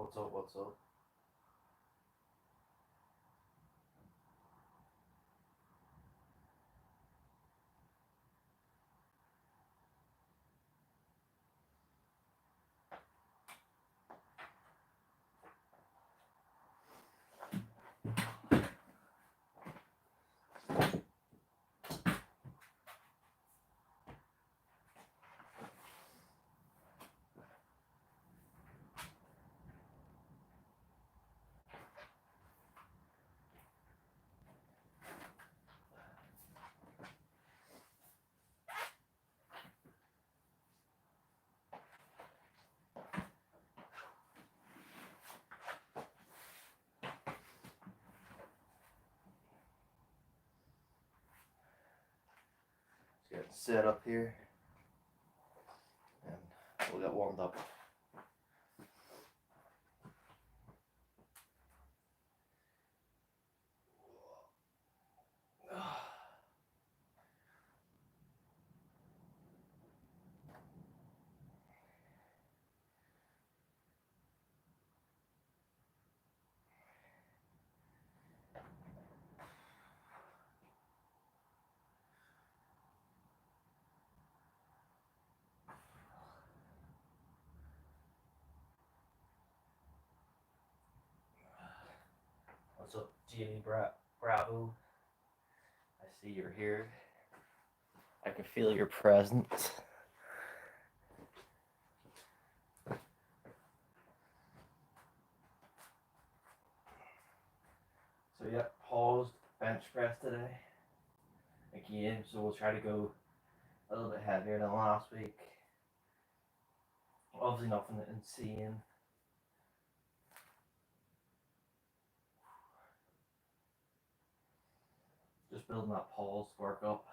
What's up? What's up? Let's get set up here and we'll get warmed up. What's up, Jimmy Bravo? I see you're here. I can feel your presence. So yeah, paused bench press today again. So we'll try to go a little bit heavier than last week. Obviously nothing insane. Just building that pause work up.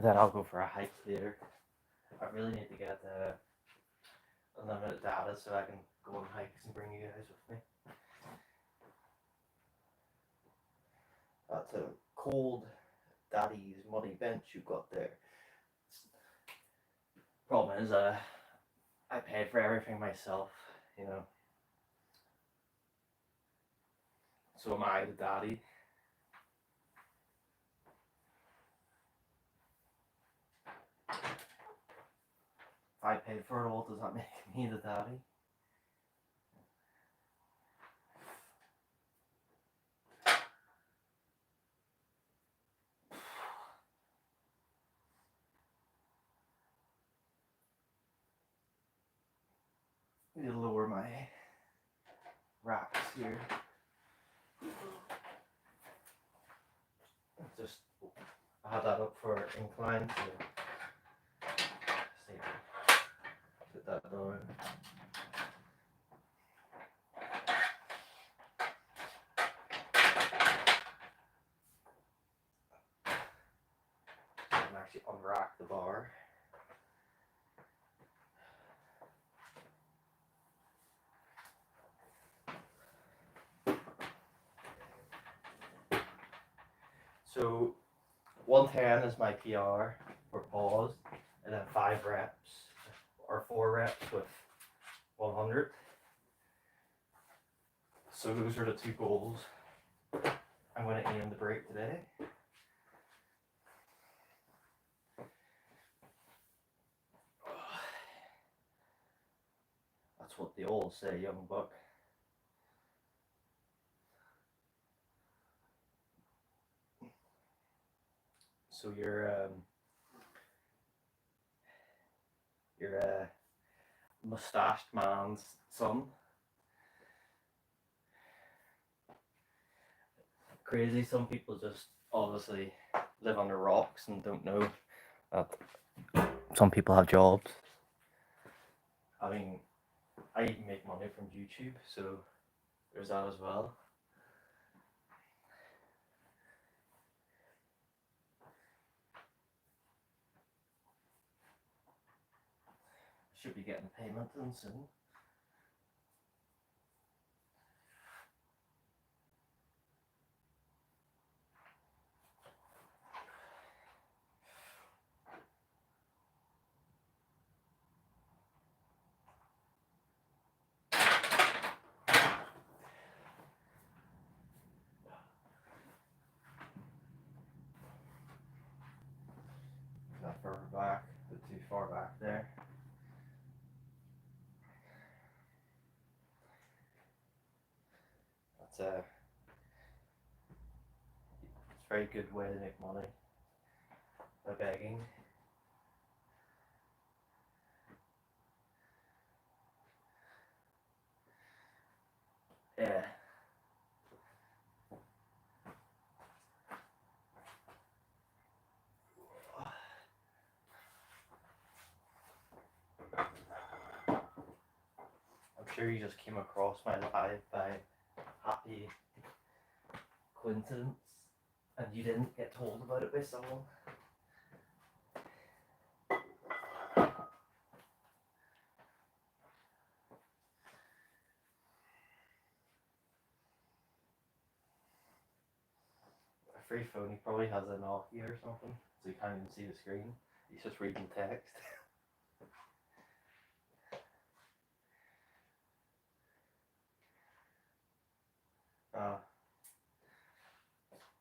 Then I'll go for a hike later. I really need to get unlimited data so I can go on hikes and bring you guys with me. That's a cold daddy's muddy bench you've got there. Problem is, I paid for everything myself, you know. So am I the daddy? If I paid for it all, does that make me the daddy? Need to lower my racks here. Just I have that up for incline, so just put that down. I can actually unrack the bar. So 110 is my PR for pause, and then 5 reps or 4 reps with 100. So those are the 2 goals I'm going to aim to break today. That's what the old say, young buck. So you're a mustached man's son. Crazy, some people just obviously live under rocks and don't know that some people have jobs. I mean, I even make money from YouTube, so there's that as well. Should be getting payment in soon. Not further back, but too far back there. That's a very good way to make money by begging. Yeah. I'm sure you just came across my live by happy coincidence and you didn't get told about it by someone. A free phone, he probably has a Nokia or something, so you can't even see the screen. He's just reading text.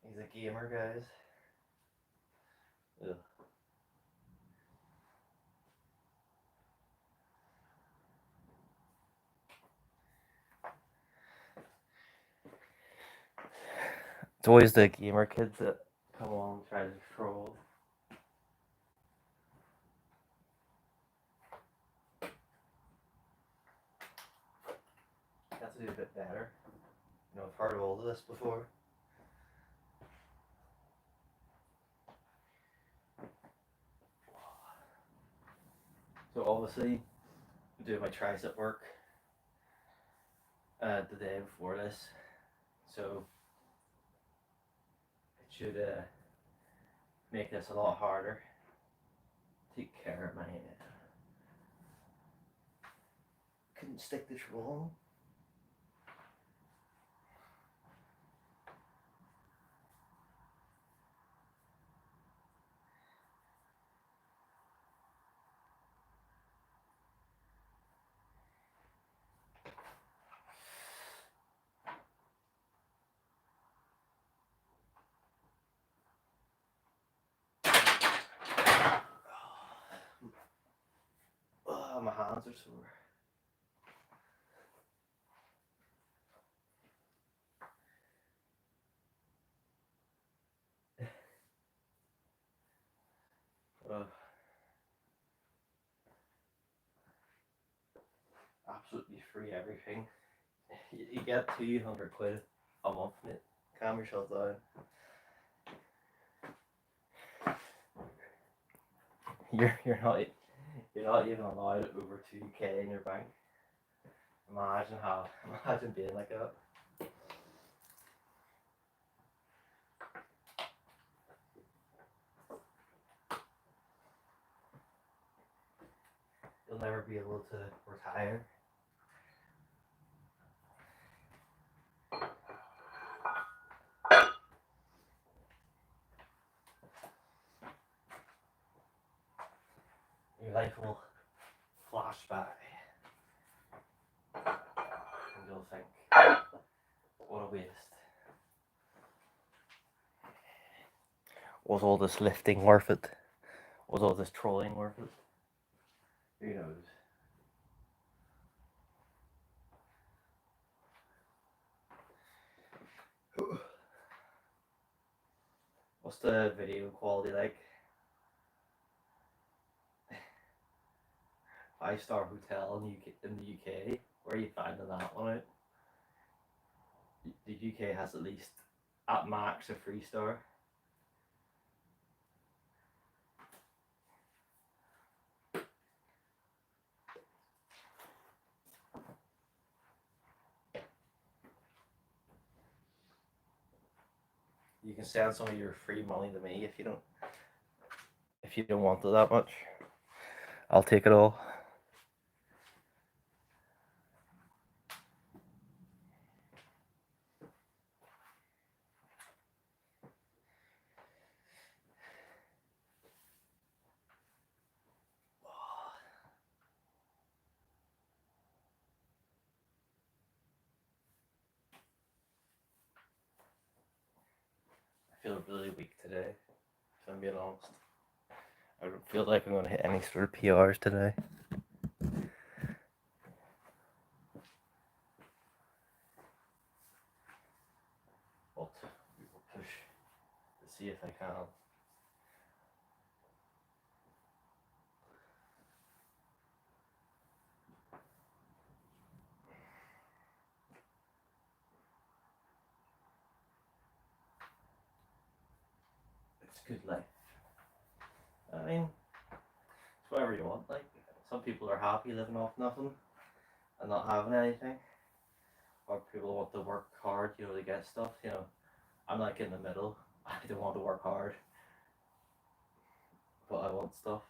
He's a gamer, guys. Ugh. It's always the gamer kids that come on and try to troll. Have to do a bit better. You know, I've heard of all of this before. So obviously, I'm doing my tricep work the day before this, so it should make this a lot harder. Take care of my couldn't stick this wrong. Oh, my hands are sore. Absolutely free everything. You get 200 quid a month, mate. Calm yourself down. You're not even allowed over 2k in your bank. Imagine being like that. You'll never be able to retire. Your life will flash by. And you'll think, what a waste. Was all this lifting worth it? Was all this trolling worth it? Who knows? What's the video quality like? 5-star hotel in the UK. Where are you finding that one out? The UK has at least, at max, a 3-star. You can send some of your free money to me if you don't want it that much. I'll take it all. feel really weak today, if I'm being honest. I don't feel like I'm going to hit any sort of PRs today. But we will push to see if I can. It's good life. I mean, it's whatever you want. Like, some people are happy living off nothing and not having anything. Or people want to work hard, you know, to get stuff. You know, I'm like in the middle. I don't want to work hard, but I want stuff.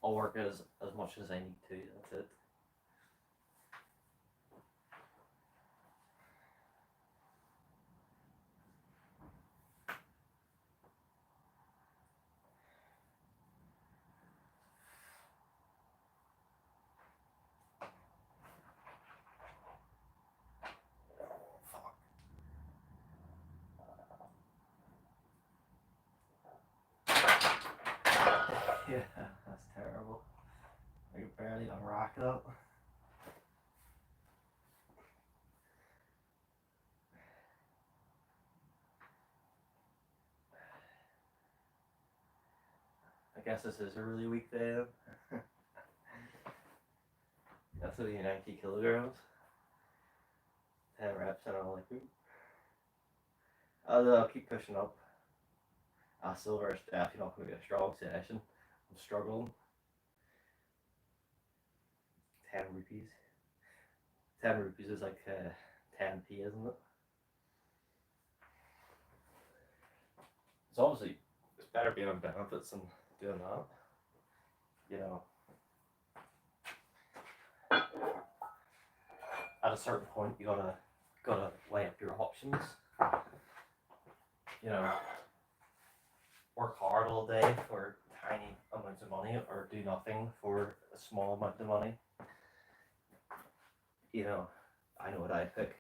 I'll work as much as I need to. That's it. Fuck. Yeah, that's terrible. I can barely unrack it up. I guess this is a really weak day then. That's only 90 kilograms. 10 reps and I'm like, ooh. I'll keep pushing up. Silver is definitely not going to be a strong session. I'm struggling. 10 rupees. 10 rupees is like 10p, isn't it? It's obviously, it's better being on benefits than doing that. You know, at a certain point, you gotta weigh up your options. You know, work hard all day for tiny amounts of money, or do nothing for a small amount of money. You know, I know what I'd pick.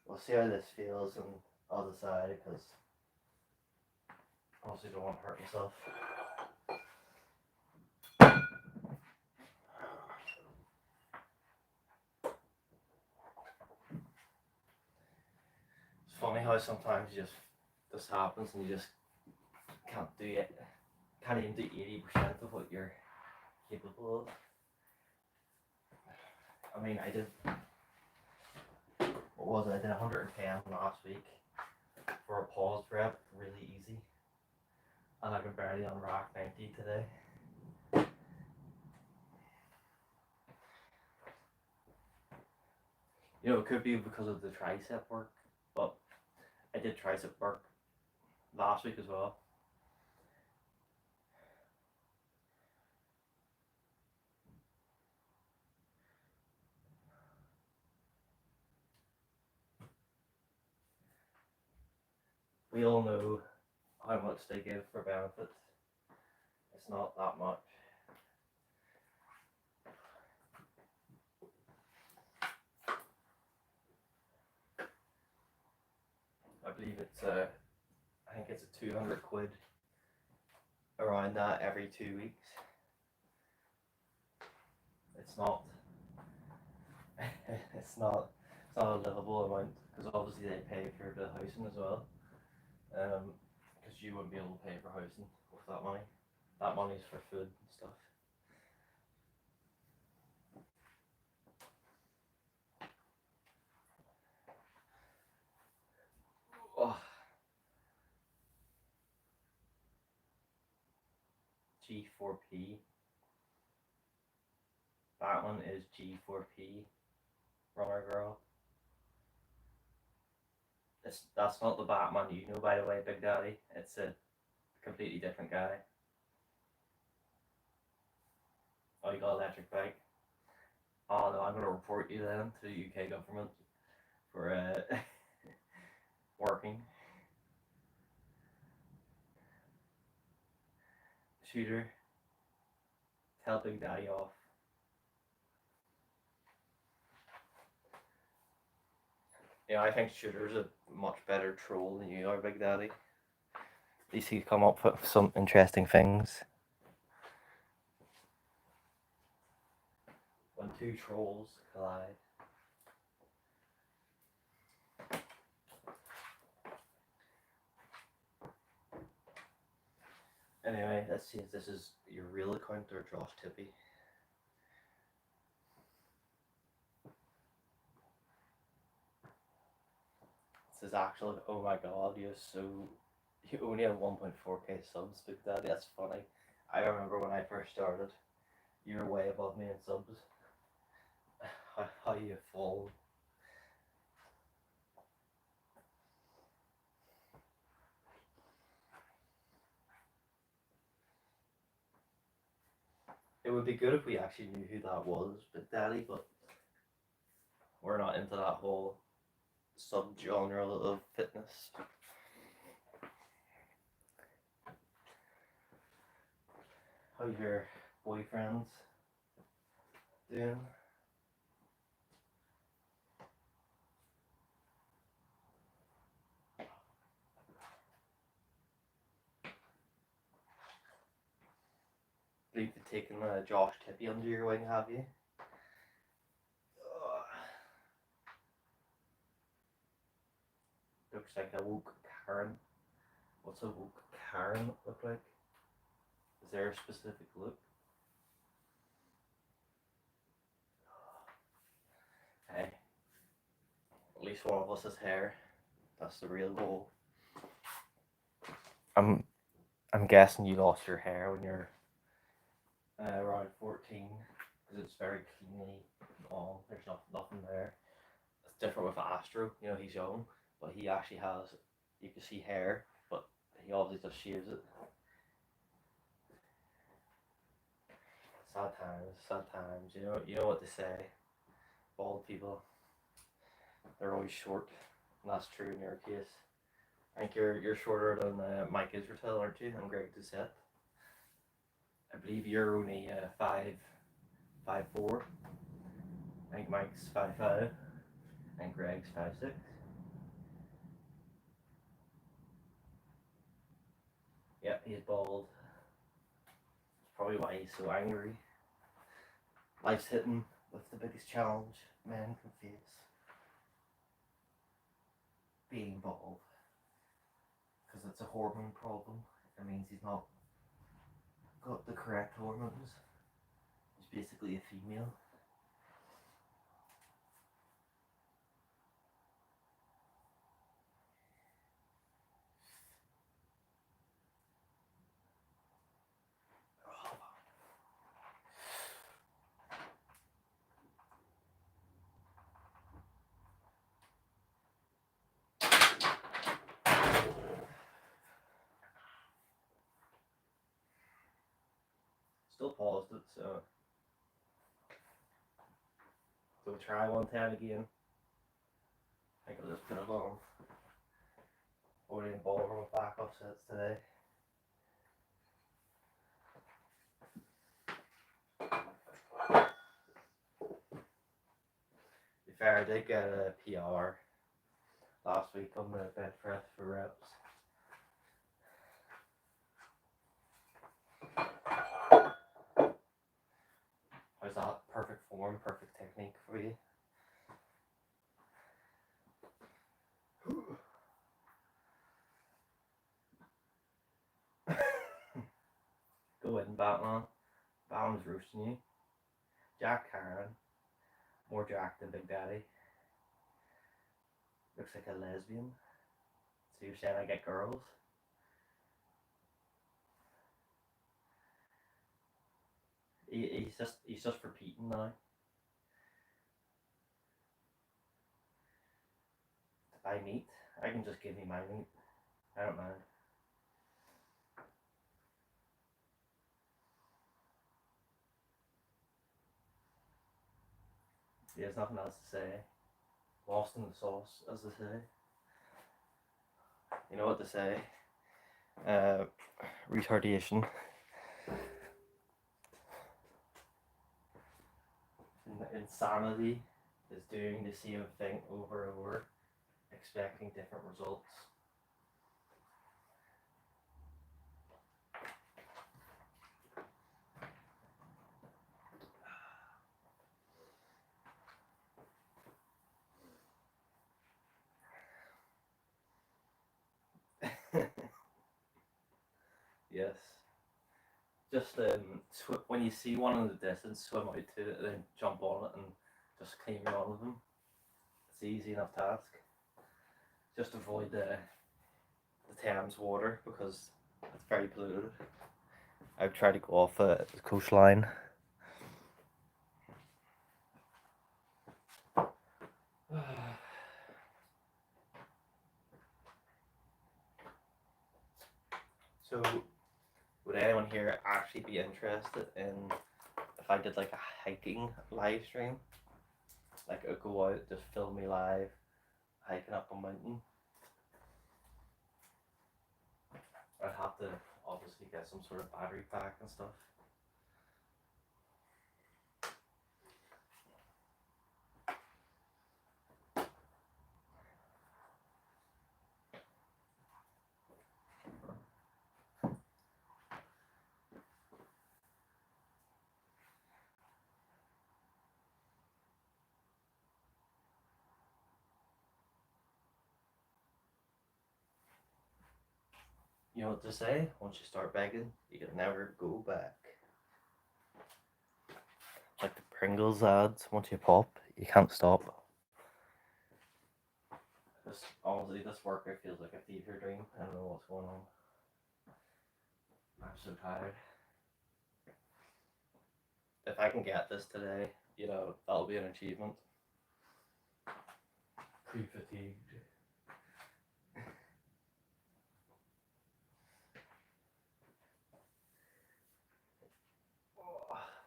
We'll see how this feels, and I'll decide, because I also don't want to hurt myself. It's funny how sometimes this happens and you just can't do it. Can't even do 80% of what you're capable of. I mean, I did, what was it? I did 110 last week for a pause rep, really easy. And I can barely unrack 90 today. You know, it could be because of the tricep work, but I did tricep work last week as well. We all know how much they give for benefits. It's not that much. I believe it's I think it's a 200 quid, around that, every 2 weeks. It's not it's not a livable amount, because obviously they pay for the housing as well. Because you wouldn't be able to pay for housing with that money. That money's for food and stuff. Oh. G4P. That one is G4P, runner girl. That's not the Batman you know, by the way, Big Daddy. It's a completely different guy. Oh, you got an electric bike? Oh no, I'm gonna report you then to the UK government for working. shooter. Tell Big Daddy off. I think Shooter's a much better troll than you are, Big Daddy. At least he's come up with some interesting things. When two trolls collide. Anyway, let's see if this is your real account or Josh Tippy. This is actually, oh my god, you only have 1.4k subs, Big Daddy. That's funny. I remember when I first started, you were way above me in subs. How you have fallen. It would be good if we actually knew who that was, Big Daddy, but we're not into that whole subgenre of fitness. How's your boyfriends doing? You've taken Josh Tippy under your wing, have you? Looks like a woke Karen. What's a woke Karen look like? Is there a specific look? Hey, at least one of us has hair. That's the real goal. I'm guessing you lost your hair when you're around 14 because it's very cleanly long. There's nothing there. It's different with Astro. He's young, but he actually has. You can see hair, but he obviously just shaves it. Sad times, sad times. You know what they say. Bald people, they're always short, and that's true in your case. I think you're shorter than Mike Israel, aren't you? And Greg Doucette. I believe you're only 5'4". I think Mike's 5'5", and Greg's 5'6". Yep, he's bald. That's probably why he's so angry. Life's hitting with the biggest challenge men can face. Being bald. Because it's a hormone problem. It means he's not got the correct hormones. He's basically a female. Still paused it, so we'll try 110 again. I think I'll just put it on. Already in ballroom with backup sets today. To be fair, I did get a PR last week on the BenchPress for reps. How's that? Perfect form, perfect technique for you. Go in, Batman. Batman's roasting you. Jack Karen. More Jack than Big Daddy. Looks like a lesbian. So you're saying I get girls? He's just repeating now. To buy meat, I can just give you my meat. I don't mind. There's nothing else to say. Lost in the sauce, as they say. You know what they say? Retardation Insanity is doing the same thing over and over, expecting different results. Yes. Just when you see one in the distance, swim out to it, then jump on it and just clean all of them. It's an easy enough task. Just avoid the Thames water because it's very polluted. I've tried to go off the coastline. So, would anyone here actually be interested in if I did like a hiking live stream? Like I'd go out, just film me live, hiking up a mountain. I'd have to obviously get some sort of battery pack and stuff. You know what to say? Once you start begging, you can never go back. Like the Pringles ads, once you pop, you can't stop. Honestly, this workout feels like a fever dream. I don't know what's going on. I'm so tired. If I can get this today, you know, that'll be an achievement. Pre-fatigued.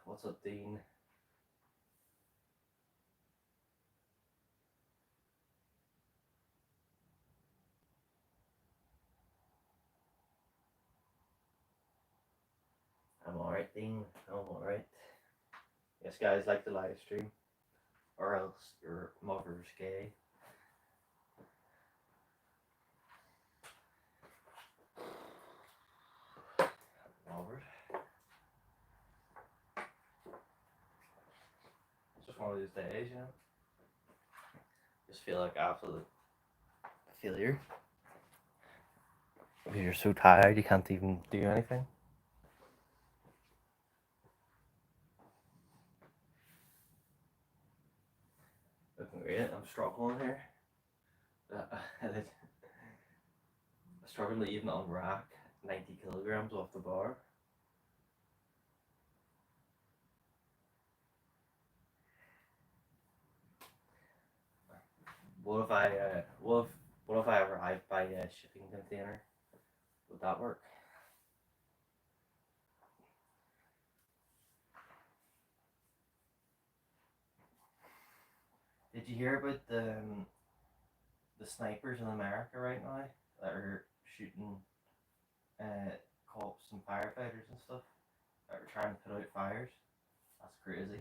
What's up, Dean? I'm alright, Dean. I'm alright. Yes, guys, like the live stream, or else your mother's gay. Robert. It's just one of those days, you know. Just feel like absolute failure. Because you're so tired, you can't even do anything. Looking great. I'm struggling here. I'm struggling to even unrack 90 kilograms off the bar. What if I arrived by a shipping container? Would that work? Did you hear about the snipers in America right now that are shooting cops and firefighters and stuff that are trying to put out fires? That's crazy.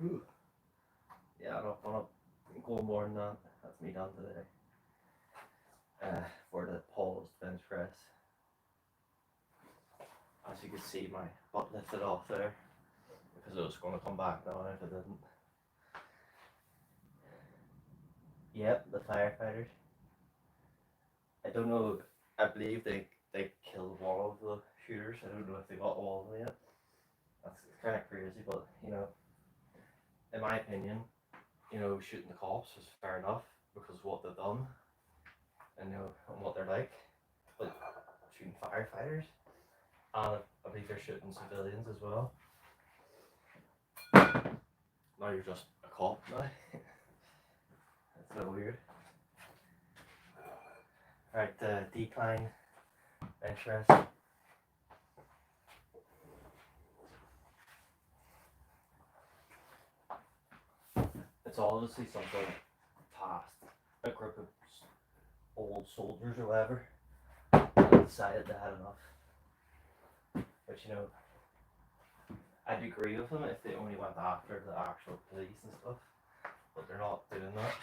Ooh. Yeah, I don't want to go more than that. That's me done today. For the paused bench press. As you can see, my butt lifted off there because it was going to come back down if it didn't. Yep, the firefighters. I don't know. I believe they killed one of the shooters. I don't know if they got all of them yet. That's kind of crazy, but you know, in my opinion, you know, shooting the cops is fair enough because of what they've done and you know and what they're like. But shooting firefighters, and I believe they're shooting civilians as well. Now you're just a cop now. That's a bit weird. Alright, decline, BenchPress. It's obviously something past a group of old soldiers or whatever that decided they had enough. But you know, I'd agree with them if they only went after the actual police and stuff. But they're not doing that.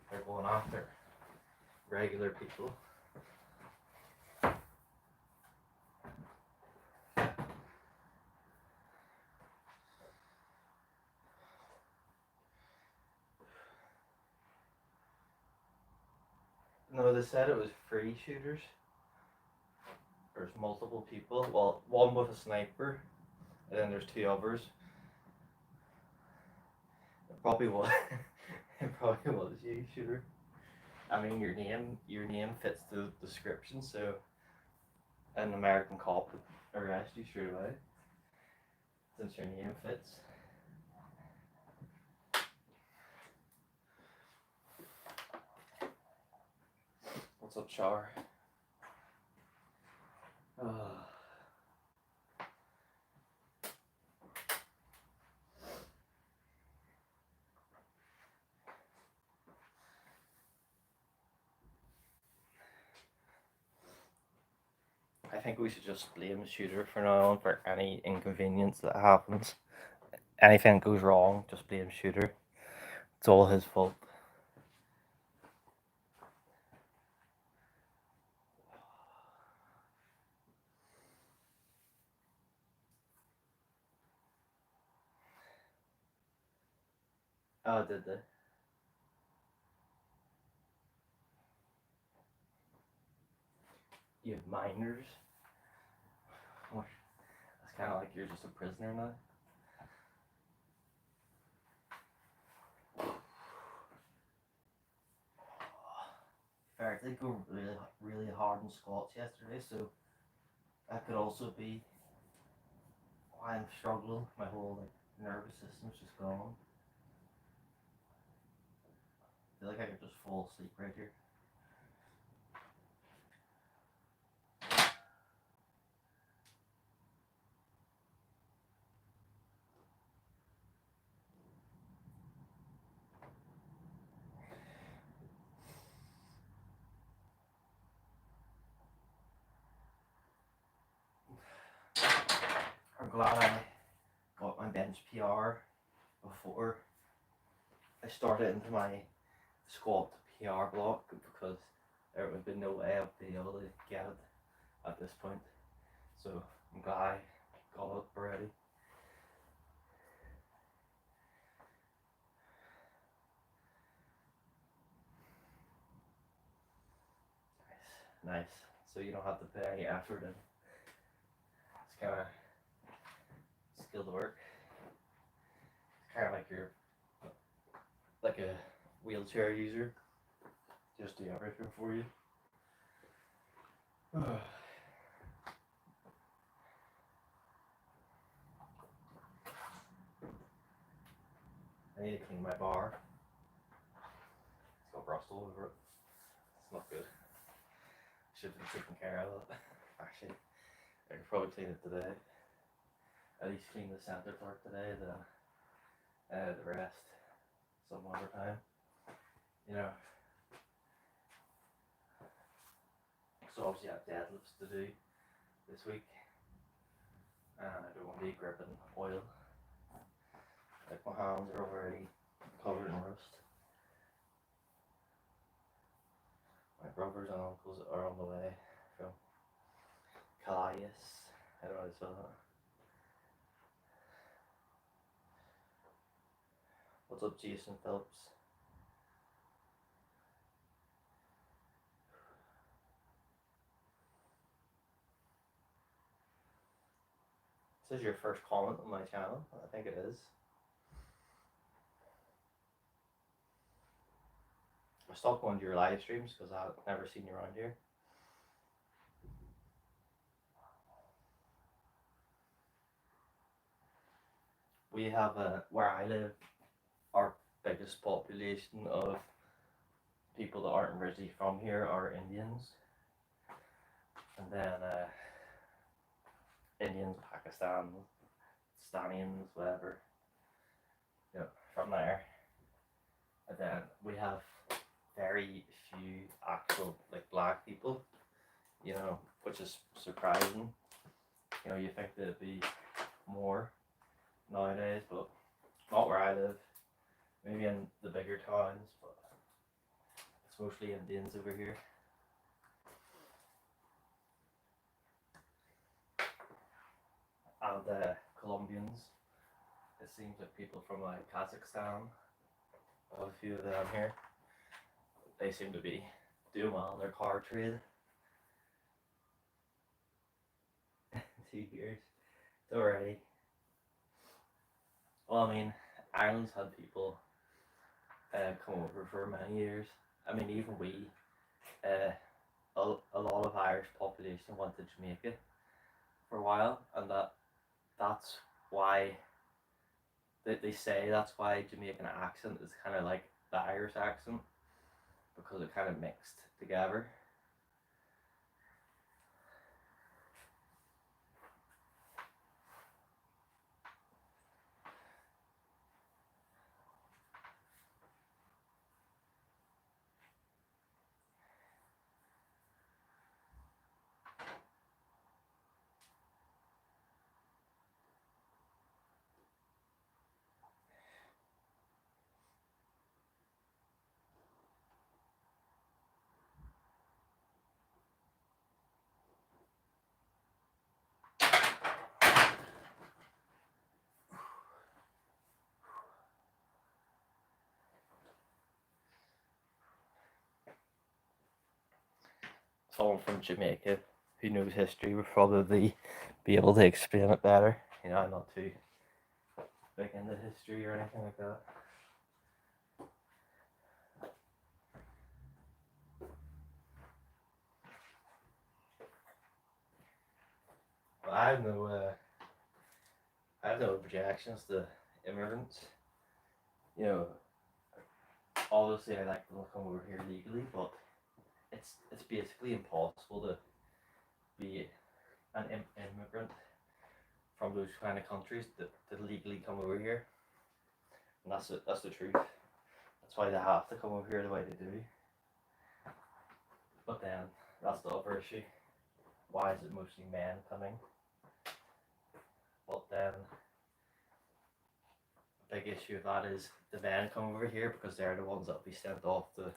They're going after regular people. No, they said it was free shooters. There's multiple people. Well, one with a sniper, and then there's two others. It probably was. It probably was you, shooter. I mean, your name fits the description, so an American cop would arrest you straight away, since your name fits. What's up, Char? I think we should just blame the shooter for now on for any inconvenience that happens. Anything that goes wrong, just blame shooter. It's all his fault. Oh, did they? You have minors? It's kind of like you're just a prisoner now. I did go really hard in squats yesterday, so that could also be why I'm struggling. My whole nervous system's just gone. I feel like I could just fall asleep right here. I'm glad I got my bench PR before I started into my squat PR block, because there would have been no way I'd be able to get it at this point. So I'm glad I got it already. Nice. So you don't have to put any effort in. It's kind of skilled work. It's kind of like you're like a wheelchair user. Just do everything for you. I need to clean my bar. It's got rust all over it. It's not good. Should have been taking care of it. Actually, I could probably clean it today. At least clean the center part today, the rest some other time. You know. So obviously I have deadlifts to do this week. And I don't want to be gripping oil. Like my hands are already covered in rust. My brothers and uncles are on the way from Calais. I don't know how to spell that. What's up, Jason Phillips? This is your first comment on my channel. I think it is. I stopped going to your live streams because I've never seen you around here. We have where I live, biggest population of people that aren't originally from here are Indians, and then Indians, Pakistanians, whatever, from there. And then we have very few actual like black people, which is surprising. You think there'd be more nowadays, but not where I live. Maybe in the bigger towns, but it's mostly Indians over here. And Colombians. It seems like people from Kazakhstan, a few of them here, they seem to be doing well in their car trade. 2 years. It's already. Well, I mean, Ireland's had people come over for many years. I mean, even we, a lot of Irish population went to Jamaica for a while, and that's why they say that's why Jamaican accent is kind of like the Irish accent, because it kind of mixed together. Someone from Jamaica who knows history would probably be able to explain it better. I'm not too big into history or anything like that. But I have no objections to immigrants. Obviously I like them to come over here legally, but it's basically impossible to be an immigrant from those kind of countries that legally come over here, and that's the truth. That's why they have to come over here the way they do. But then that's the other issue. Why is it mostly men coming? But then a big issue of that is the men come over here because they're the ones that'll be sent off to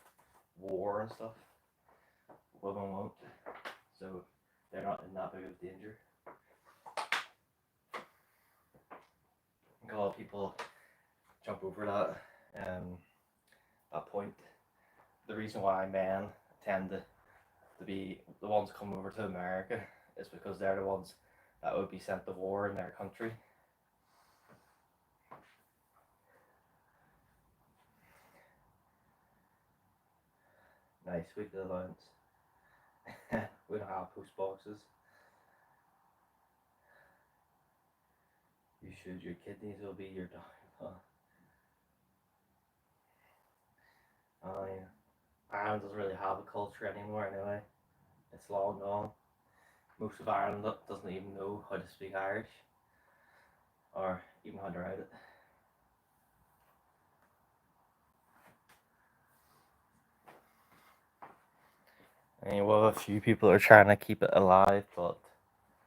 war and stuff. Women won't, so they're not in that big of danger. I think a lot of people jump over that point. The reason why men tend to be the ones coming over to America is because they're the ones that would be sent to war in their country. Nice weekly allowance. We don't have post boxes. You should. Your kidneys will be your downfall. Oh yeah. Ireland doesn't really have a culture anymore anyway. It's long gone. Most of Ireland doesn't even know how to speak Irish or even how to write it. I mean, well, a few people are trying to keep it alive, but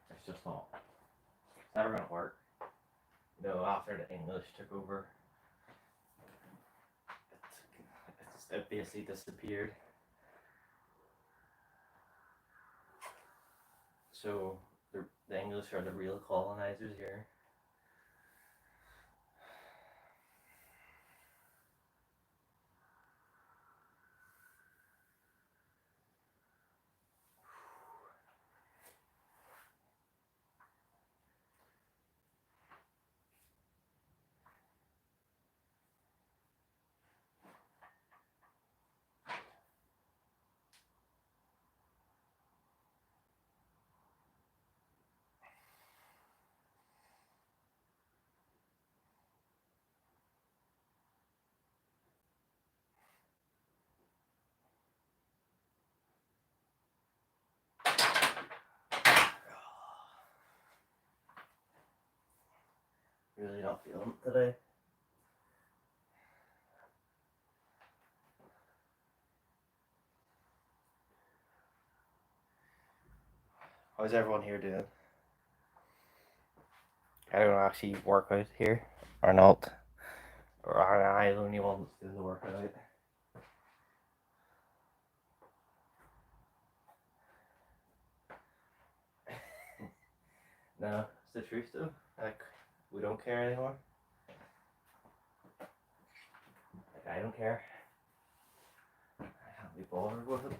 it's just not. It's never going to work. After the English took over, it basically disappeared. So the English are the real colonizers here. Really not feeling it today. How's everyone here doing? I don't actually work out here, or not. Or am I the only one that's doing the workout? No, it's the truth though. Like, we don't care anymore. Like, I don't care. I can't be bothered with it.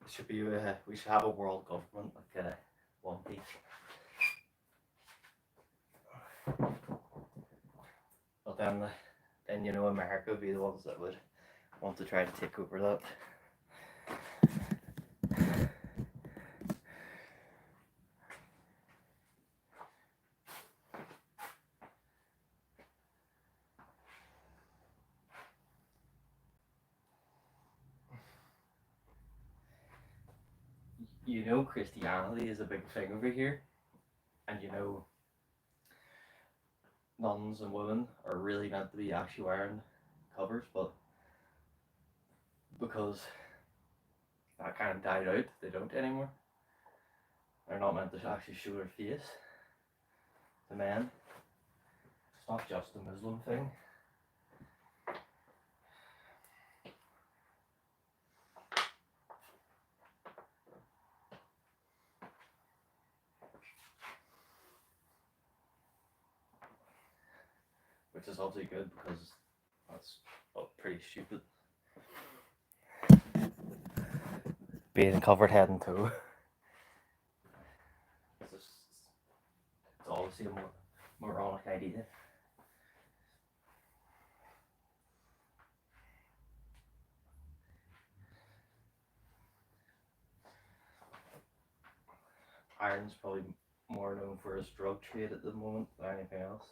It should be. We should have a world government like One Piece. But then you know, America would be the ones that would want to try to take over that. You know, Christianity is a big thing over here, and you know, nuns and women are really meant to be actually wearing covers, but because that kind of died out, they don't anymore. They're not meant to actually show their face to men. It's not just a Muslim thing. Which is obviously good because that's pretty stupid. Being covered head and toe. It's obviously a moronic idea. Ireland's probably more known for its drug trade at the moment than anything else.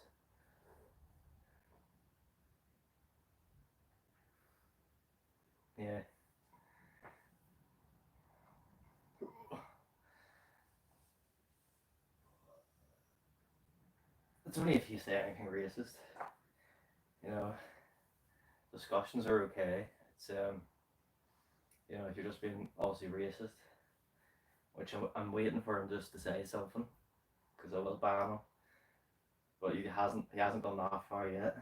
Yeah. It's only if you say anything racist. You know, discussions are okay. It's you know, if you're just being obviously racist, which I'm waiting for him just to say something, because I will ban him. But he hasn't gone that far yet.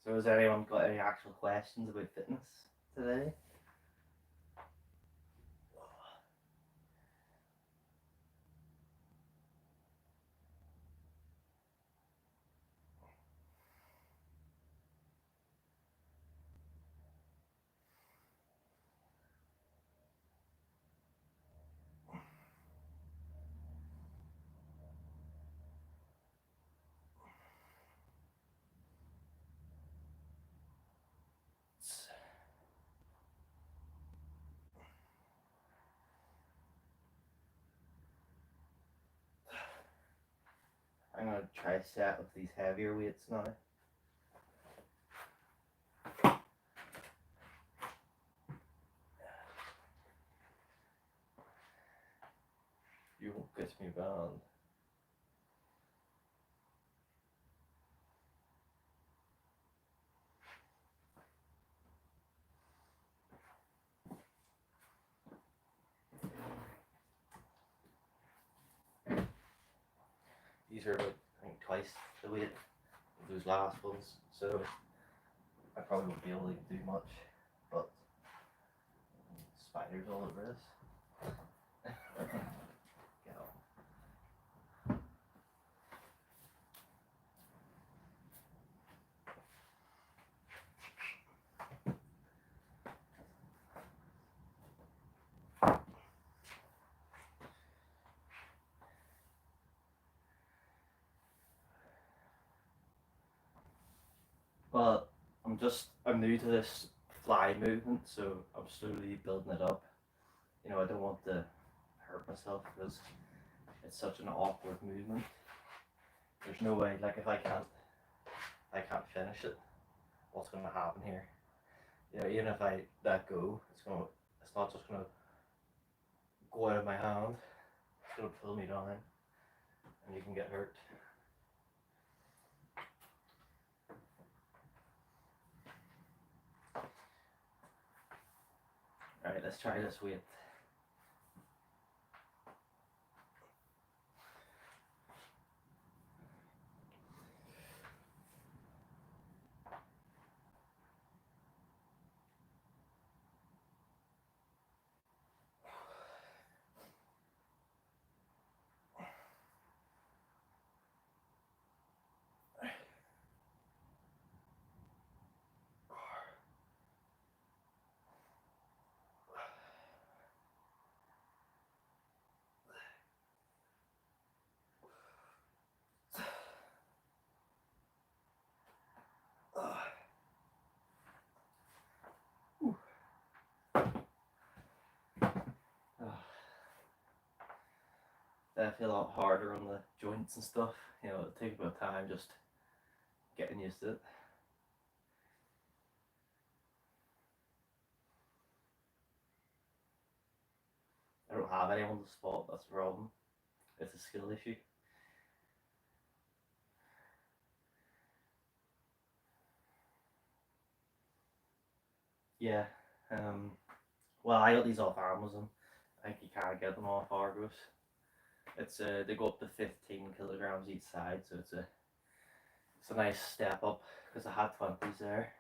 So has anyone got any actual questions about fitness today? I'm gonna try set with these heavier weights now. You won't get me banned. These are like, I think, twice the weight of those last ones. So I probably won't be able to do much, but spiders all over this. Get up. But I'm new to this fly movement, so I'm slowly building it up. You know, I don't want to hurt myself because it's such an awkward movement. There's no way, like if I can't finish it, what's gonna happen here? You know, even if I let go, it's not just gonna go out of my hand, it's gonna pull me down and you can get hurt. Alright, let's try this weight. Definitely a lot harder on the joints and stuff. You know, it'll take a bit of time just getting used to it. I don't have anyone on the spot, that's the problem. It's a skill issue. Yeah. Well, I got these off Amazon. I think you can't get them off Argos. It's they go up to 15 kilograms each side, so it's a nice step up because I had 20s there,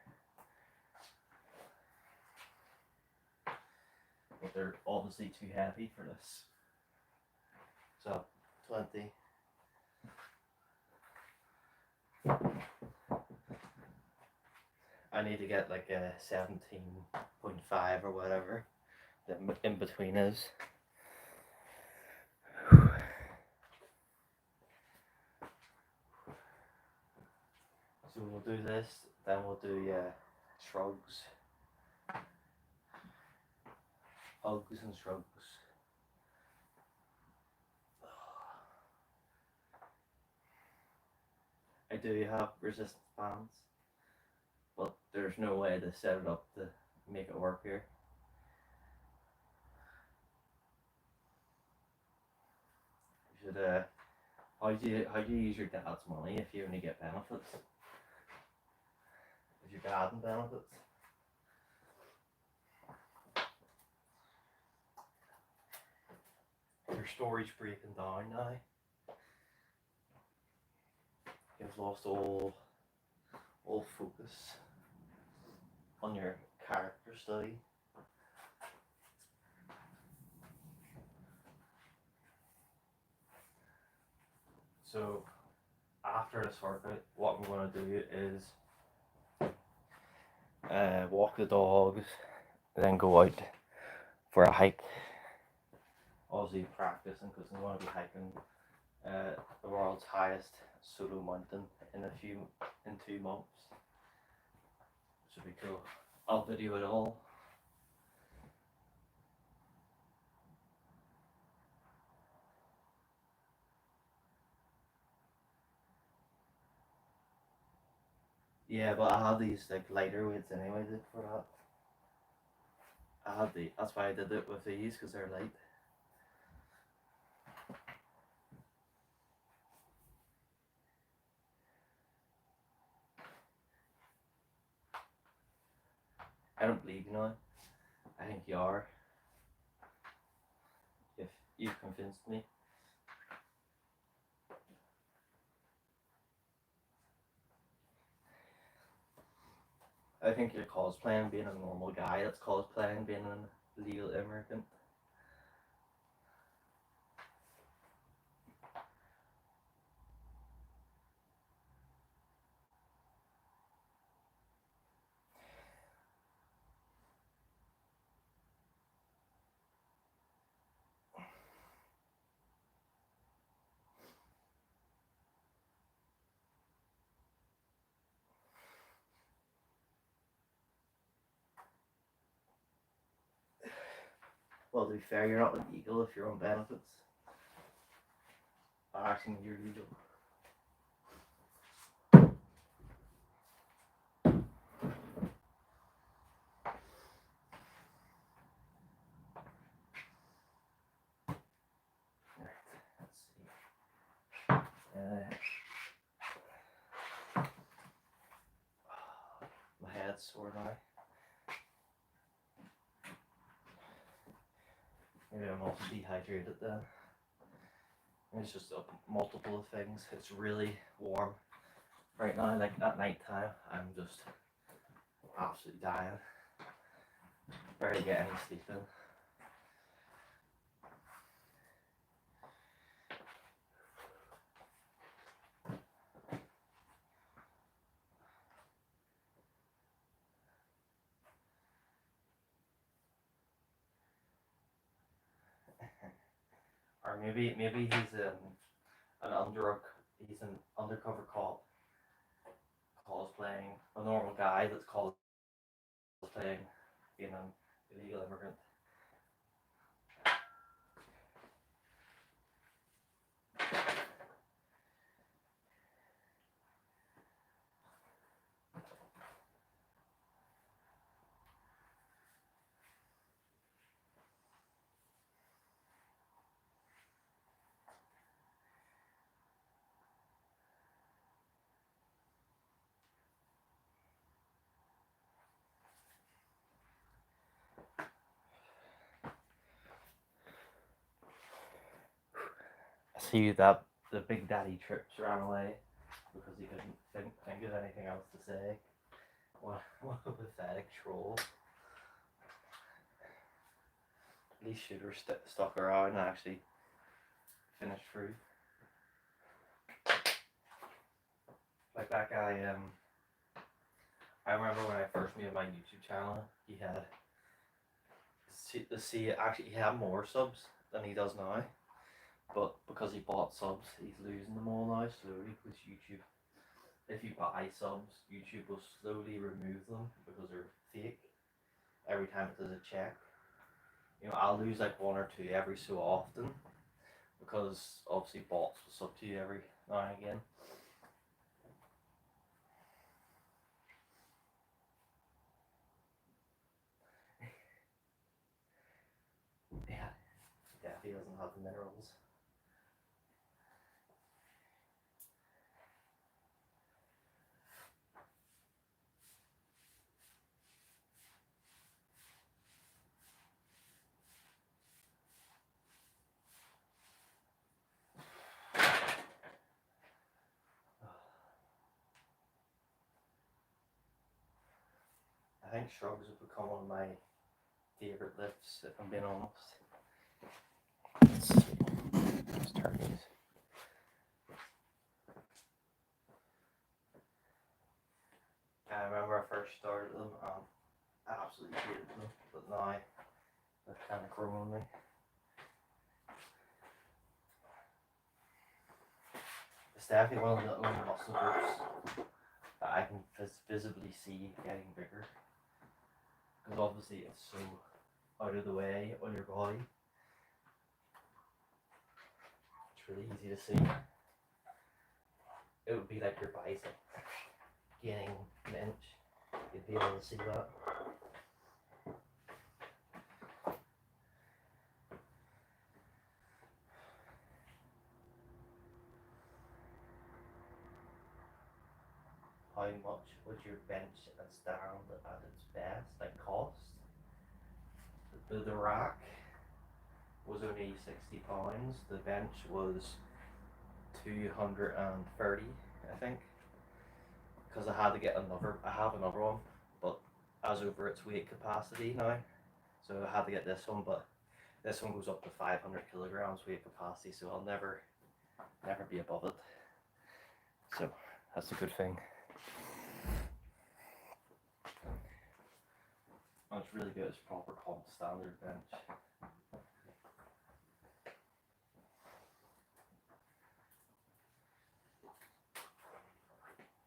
but they're obviously too heavy for this. So 20. I need to get like a 17.5 or whatever the in between is. So we'll do this, then we'll do shrugs. Hugs and shrugs. I do have resistance bands, but there's no way to set it up to make it work here. You should how do you use your dad's money if you only get benefits? Is your dad in benefits? Your story's breaking down now. You've lost all focus on your character study. So after this workout, what we're going to do is walk the dogs, then go out for a hike. Obviously practicing because I'm going to be hiking the world's highest solo mountain in 2 months. Should be cool. I'll video it all. Yeah, but I have these like lighter weights anyway for that. That's why I did it with these because they're light. I don't believe you now. I think you are. If you've convinced me. I think you're cosplaying being a normal guy that's cosplaying being an illegal immigrant. Well, to be fair, you're not illegal if you're on benefits. Actually, you're legal. Let's see. My head's sore now. Maybe I'm also dehydrated then. It's just multiple things. It's really warm right now. Like at night time, I'm just absolutely dying. Barely get any sleep in. Or maybe he's he's an undercover cop cosplaying a normal guy that's cosplaying being an illegal immigrant. I see that the Big Daddy Trips ran away because he couldn't think of anything else to say. What a pathetic troll. At least should have stuck around and actually finished through. Like that guy, I remember when I first made my YouTube channel, he had actually he had more subs than he does now. But because he bought subs, he's losing them all now slowly because YouTube. If you buy subs, YouTube will slowly remove them because they're fake. Every time it does a check, I'll lose like one or two every so often because obviously bots will sub to you every now and again. Yeah, he doesn't have the minerals. I think shrugs have become one of my favorite lifts, if I'm being honest. Let's see. Let's turn these. I remember I first started them and I absolutely hated them, but now they've kind of grown on me. It's definitely one of the only muscle groups that I can visibly see getting bigger. Because obviously it's so out of the way on your body. It's really easy to see. It would be like your bicep gaining an inch. You'd be able to see that. How much would your bench and stand at its best like cost? The rack was only £60. The bench was 230, I think. Because I had to get another. I have another one, but has over its weight capacity now, so I had to get this one, but this one goes up to 500 kilograms weight capacity, so I'll never be above it. So that's a good thing. And it's really good. It's proper comp standard bench.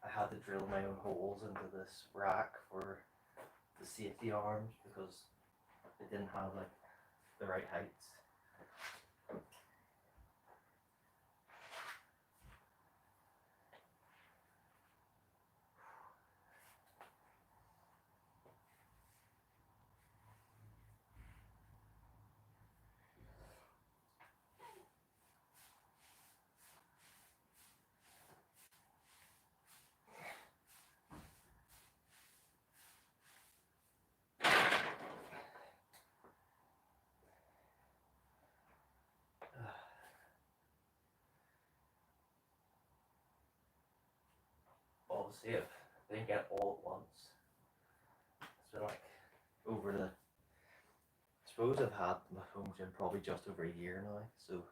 I had to drill my own holes into this rack for the safety arms because it didn't have like the right heights. Obviously, if I didn't get it all at once, it's been like over the. I suppose I've had my home gym probably just over a year now, so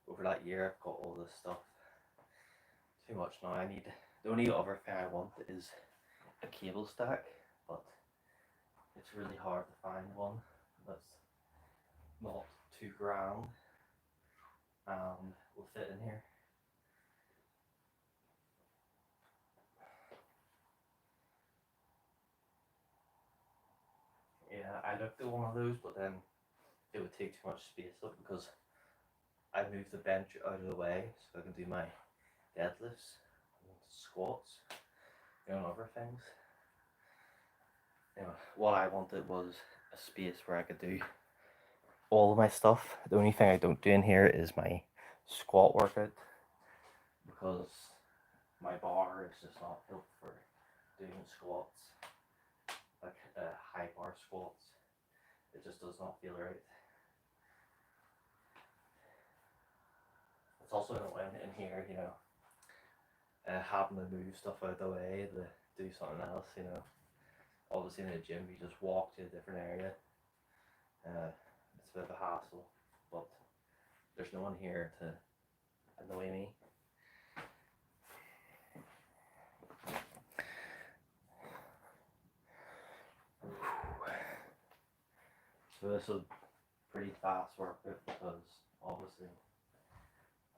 over that year I've got all this stuff. Too much now. I need. The only other thing I want is a cable stack, but it's really hard to find one that's not $2,000 and will fit in here. Yeah, I looked at one of those, but then it would take too much space up because I moved the bench out of the way so I can do my deadlifts and squats and other things. Anyway, what I wanted was a space where I could do all of my stuff. The only thing I don't do in here is my squat workout because my bar is just not built for doing squats, like high bar squats. It just does not feel right. It's also annoying in here, you know, having to move stuff out of the way to do something else, you know. Obviously in the gym you just walk to a different area. It's a bit of a hassle, but there's no one here to annoy me. So this is pretty fast workout because obviously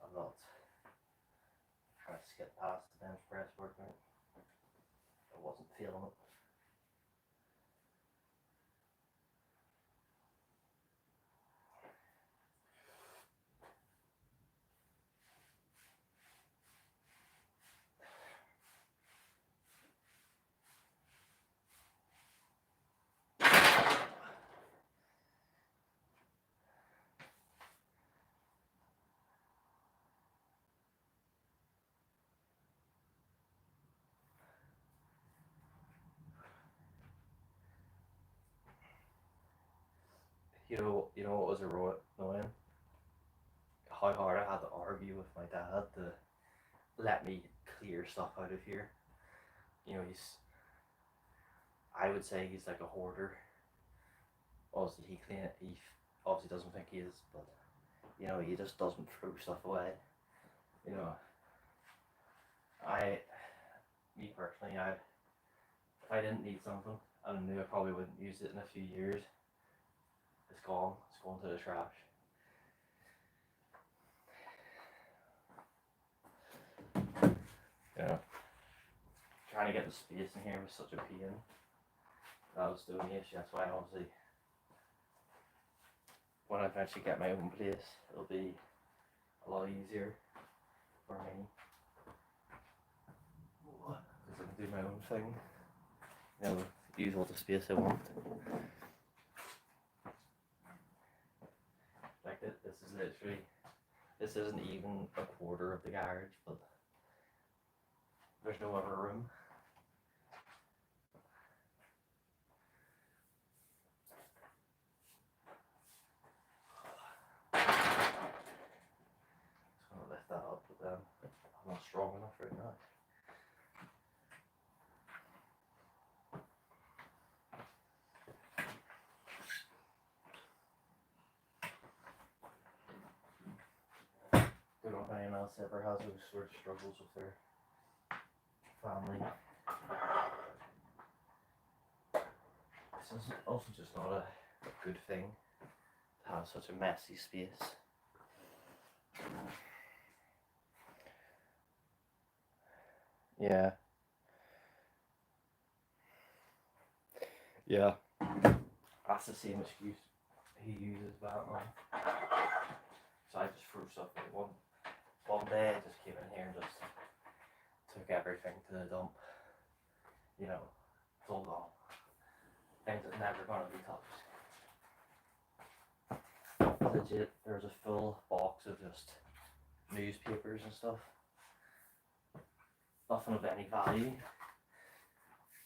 I'm not trying to skip past the bench press workout. I wasn't feeling it. You know what was annoying? How hard I had to argue with my dad to let me clear stuff out of here. You know, I would say he's like a hoarder. Obviously he obviously doesn't think he is, but you know, he just doesn't throw stuff away. You know, me personally, if I didn't need something and I knew I probably wouldn't use it in a few years, it's gone to the trash. You know, trying to get the space in here was such a pain. That was the only issue. That's why obviously when I eventually get my own place, it'll be a lot easier for me because I can do my own thing. You know, use all the space I want. Like this is literally, this isn't even a quarter of the garage, but there's no other room. Just gonna lift that up, but then I'm not strong enough right now. if anyone else ever has those sort of struggles with their family. This is also just not a good thing to have such a messy space. Yeah. Yeah. That's the same excuse he uses Batman. So I just threw stuff away. One day I just came in here and just took everything to the dump. You know, it's all gone. Things that never gonna be touched. Legit, there's a full box of just newspapers and stuff. Nothing of any value.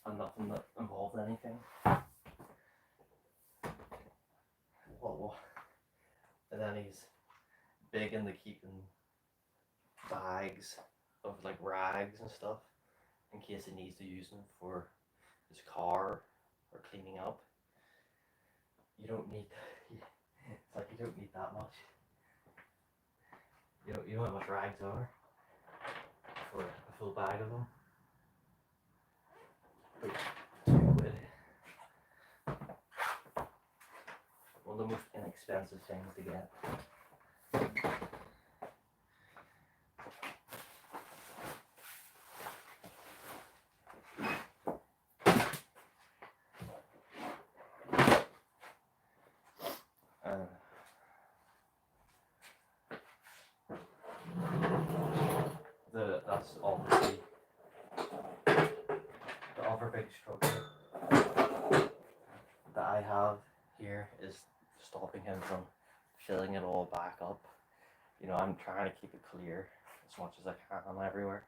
And nothing that involved anything. Well, and then he's big into keeping bags of like rags and stuff in case he needs to use them for his car or cleaning up. You don't need. It's like you don't need that much. You know how much rags are for a full bag of them. £2. One of the most inexpensive things to get. That's obviously the other big struggle that I have here is stopping him from filling it all back up. You know, I'm trying to keep it clear as much as I can everywhere,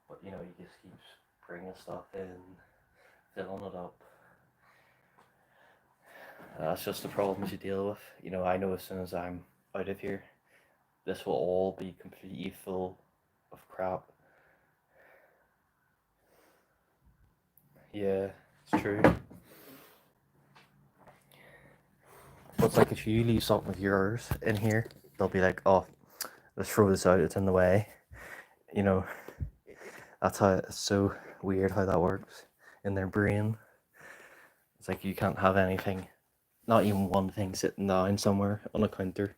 but you know, he just keeps bringing stuff in, filling it up. That's just the problems you deal with. You know, I know as soon as I'm out of here, this will all be completely full of crap. Yeah, it's true. But it's like if you leave something of yours in here, they'll be like, oh, let's throw this out, it's in the way. You know, that's how it's so weird how that works in their brain. It's like you can't have anything, not even one thing sitting down somewhere on a counter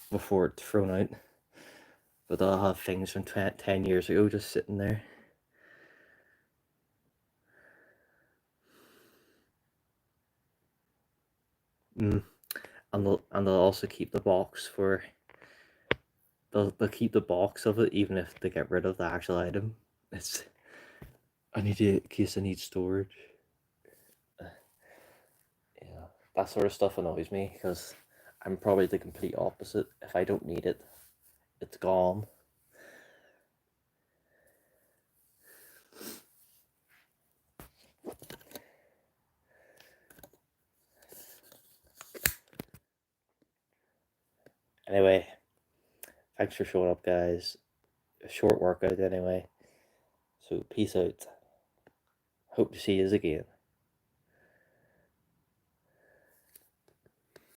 before it's thrown out. But they'll have things from 10 years ago just sitting there. And they'll also keep the box for. They'll keep the box of it even if they get rid of the actual item. It's. I need it in case I need storage. Yeah, that sort of stuff annoys me because I'm probably the complete opposite. If I don't need it, it's gone. Anyway, thanks for showing up, guys. A short workout anyway. So peace out. Hope to see you again.